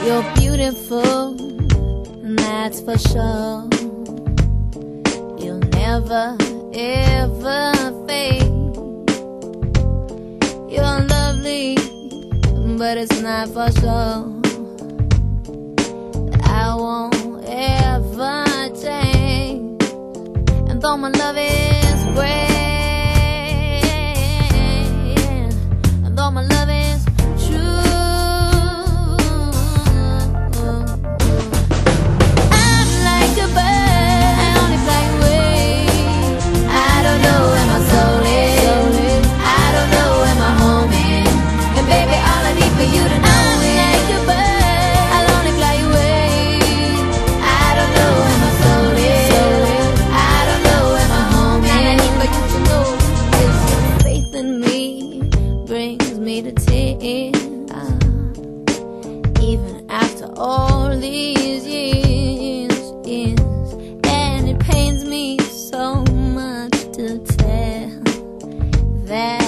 You're beautiful, and that's for sure. You'll never, ever fade. You're lovely, but it's not for sure. I won't ever change. And though my love is great, and though my love is true, I'm like a bird, I only fly away. I don't know where my soul is, I don't know where my home is. And baby, all I need for you to know is I'm like a bird, I'll only fly away. I don't know where my soul is, I don't know where my home is. All I need for you to know is your faith in me brings me to tears. Even after all these years, and it pains me so much to tell that